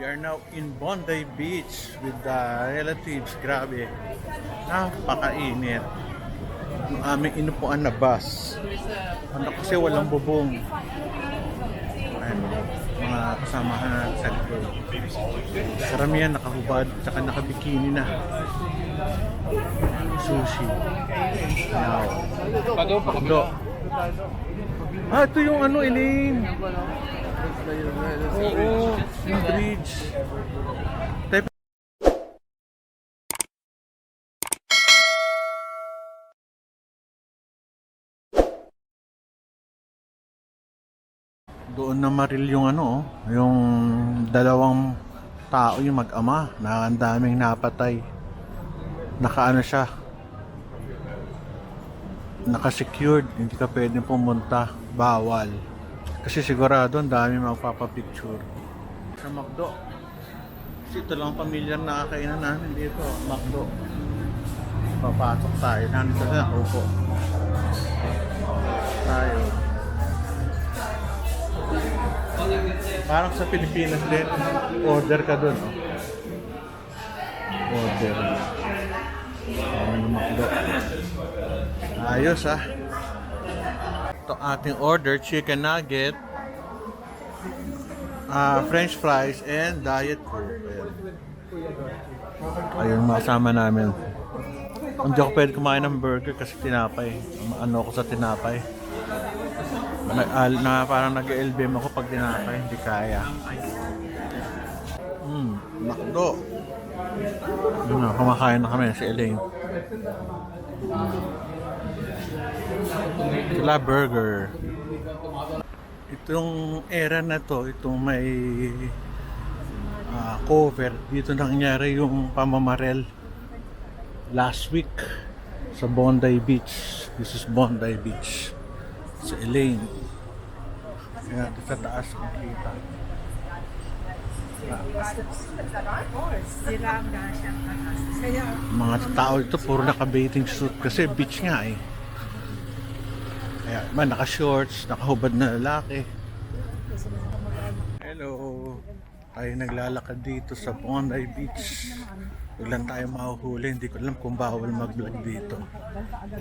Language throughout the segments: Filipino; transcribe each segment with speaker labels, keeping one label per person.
Speaker 1: are now in Bondi Beach with the relatives. Grabe. Napakainit. Yung aming inupuan na bus. Ano kasi walang bubong. Ayan, mga kasamahan natin sa likod. Karamihan nakahubad, tsaka nakabikini na. Sushi. Now. Pagdo. Ito yung ano, Elaine. Oo, yung bridge. Type. Doon na maril yung ano, yung dalawang tao, yung mag-ama, na ang daming napatay. Nakaano siya, naka-secured, hindi ka pwedeng pumunta, bawal. Kasi sigurado ang dami magpapapicture. Sa McDo. Kasi ito lang pamilyar na kainan namin dito, McDo. Papasok tayo, nandito na upo. Tayo. Parang sa Pilipinas din, order ka dun, oh. Order. McDo. Ayos, ah. Ito ating order, chicken nugget, french fries, and diet coke. Ayun, masama namin. Hindi ako pwede kumain ng burger kasi tinapay. Ano ako sa tinapay. Parang nag-LBM ako pag tinapay, hindi kaya. McDo. Yun na, kumakain na kami si Elaine. Sila burger. Itong era na to, itong may cover, dito nangyari yung pamamarel last week sa Bondi Beach. This is Bondi Beach sa Elaine. Kaya sa taas ang kita. Mga tao ito puro naka-bathing suit kasi beach nga eh. Kaya man, naka-shorts, nakahubad na lalaki. Hello. Tayo naglalakad dito sa Bondi Beach. Huwag lang tayo mahuhuli. Hindi ko alam kung bawal mag-vlog dito.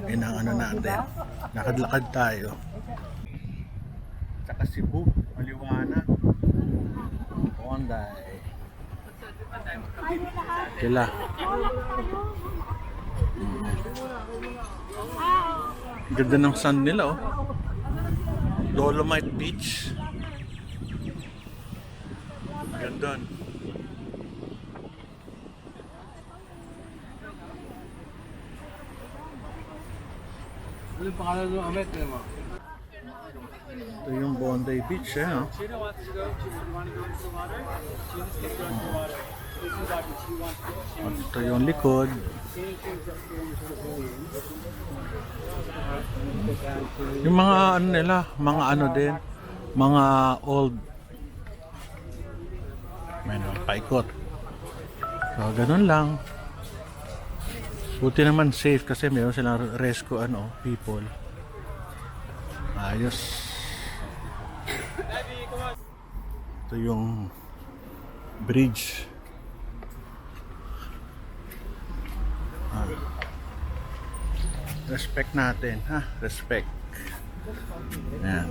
Speaker 1: Yun ang ano natin. Lakad-lakad tayo. Saka Cebu, maliwanag. Bondi. Sila. Ganda ng sun nila, oh. Dolomite Beach. Ganda.
Speaker 2: Ano yung pangalan ng Amet?
Speaker 1: Ito yung Bondi Beach, eh, no? At ito yung likod. Yung mga ano nila, mga ano din, mga old, may paikot. So, ganun lang. Buti naman safe kasi mayroon silang rescue people. Ayos. Ito yung bridge. Respect natin, ha? Respect. Ayan.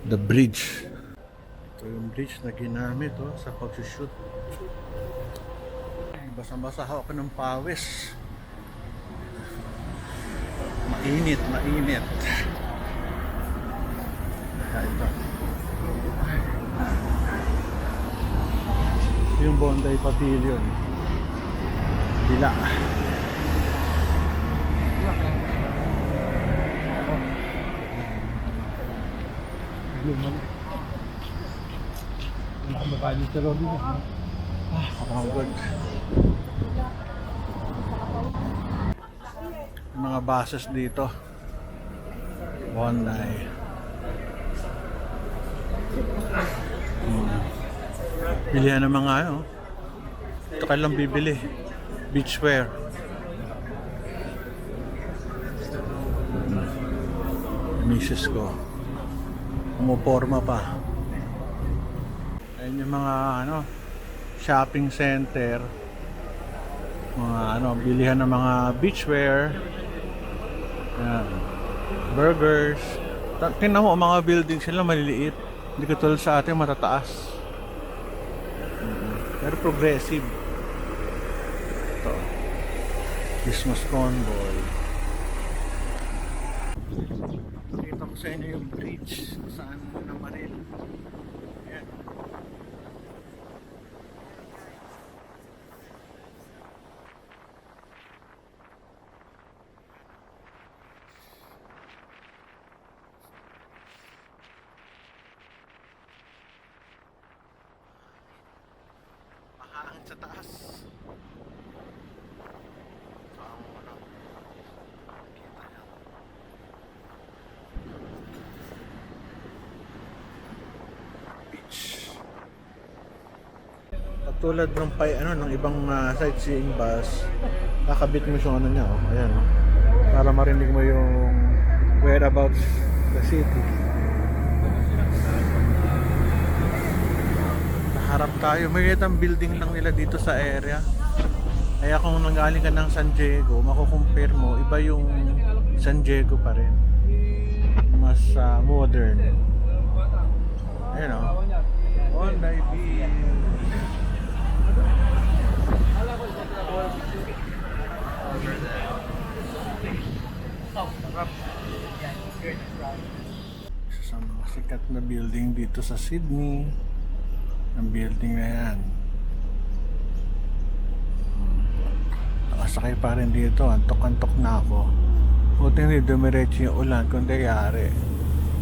Speaker 1: The bridge. Ito yung bridge na ginamit sa pagsushoot. Basang-basa ako ng pawis. Mainit, mainit. Kaya ito. Yung Bondi Pavilion. Dila. Luman. Nakababali sa lobby na. Kapagod. Mga buses dito. Bondi. Bilihan ng mga ito kailang bibili. Beachwear. Misis ko. Umuporma pa. Ayan Yan yung mga ano, shopping center. Mga ano, bilihan ng mga beachwear. Yan. Burgers. Tingnan mo, mga building sila maliliit. Hindi katulad sa atin matataas. Pero progressive. Ito. Christmas convoy. Pakita ko sa inyo yung bridge saan na Manila. Ayan. Mahangin sa taas. So, ang ano, kita niya. Beach. Katulad ng ng ibang sightseeing bus, kakabit mo yung ano niya, oh. Ayan, oh. Para marinig mo yung whereabouts the city. Harap tayo. May itang building lang nila dito sa area. Kaya kung nanggaling ka ng San Diego, makukumpare mo, iba yung San Diego pa rin. Mas modern. Ayan o. Honda Beach. Isa sa mga sikat na building dito sa Sydney. Ang building na yan. Nakasakay pa rin dito. Antok-antok na ako. Buti hindi dumiretso yung ulan. Kung dayari,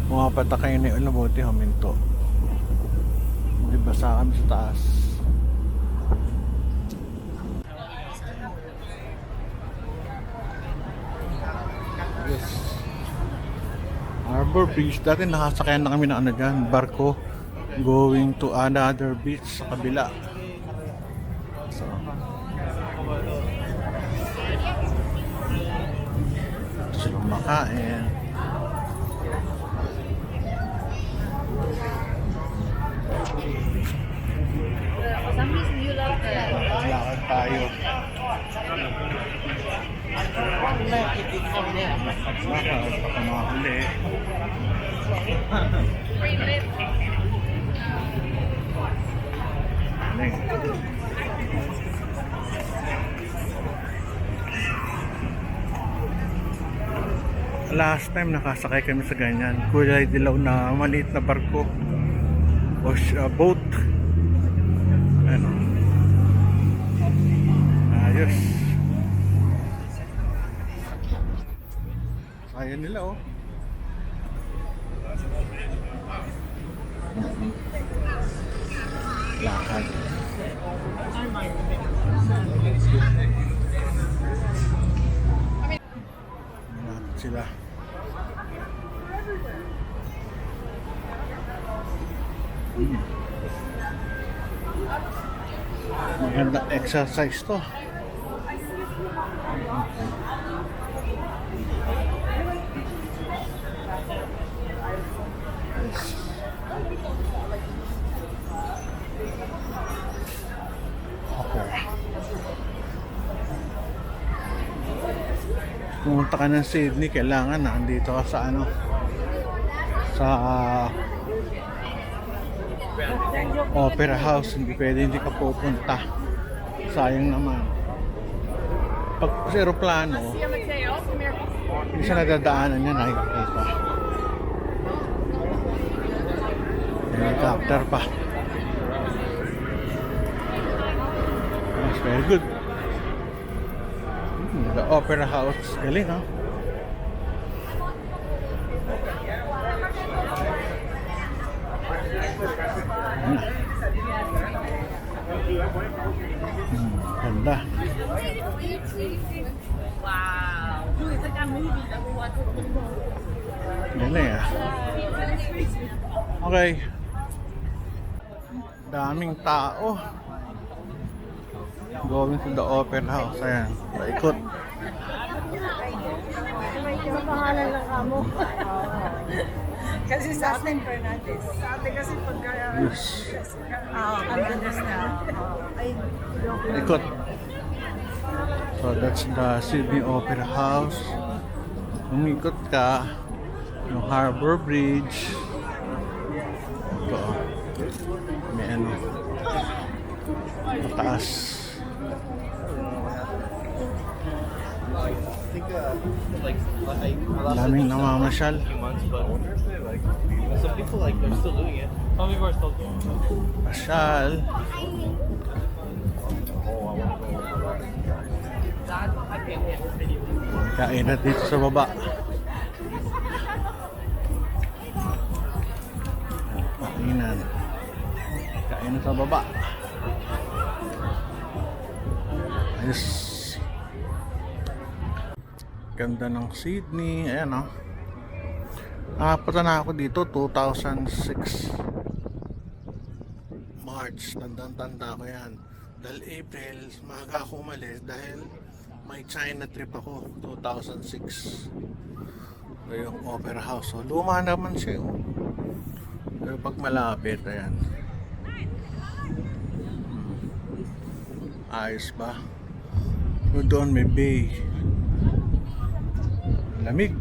Speaker 1: pumapatakay na yung ulan. Buti huminto. Hindi basa kami sa taas. Yes. Harbor Beach. Dati nakasakayan na kami ng ano dyan, barko. Going to another beach sa kabila. So, silang makain. Lakad tayo. Baka makahuli. Last time nakasakay kami sa ganyan, kulay dilaw na maliit na barko o boat. Ano, ayos. Kaya nila oh. Lakad. Lakad sila. Maganda exercise to. Pumunta ka ng Sydney, kailangan nandito ka sa ano, sa Opera House. Hindi pwede hindi ka pupunta, sayang naman. Pag sa aeroplano, hindi siya nadadaanan niya, nakikita. Helicopter pa. That's very good. The Opera House. Galing, ha? Ganda.
Speaker 3: Wow.
Speaker 1: Galing, ah. Okay. Daming tao. Going to the Opera House. Ayan. Paikot.
Speaker 3: May pangalan lang kamo. Kasi sa atin, Fernandez. Sa atin kasi pagka...
Speaker 1: Yes.
Speaker 3: ang ganas na. Ay,
Speaker 1: Ikot. So that's the Sydney Opera House. Umikot ka. Yung Harbor Bridge. Ito. May ano. Mataas. Daming namamasyal.
Speaker 2: months, but I wonder if they like some people like they're still doing it. Some people are still doing it.
Speaker 1: Pasyal. Kain na dito sa baba. Kainan. Kain na sa baba. Ayos. Ganda ng Sydney. Ayan o. Nakapunta na ako dito 2006 March. Tandang-tanda ko yan. Dahil April, maaga ako umalis dahil may China trip ako 2006. So, yung Opera House. So, luma naman siya. Oh. Pero pag malapit, ayan. Ayos ba? So, doon may bay. Lamig.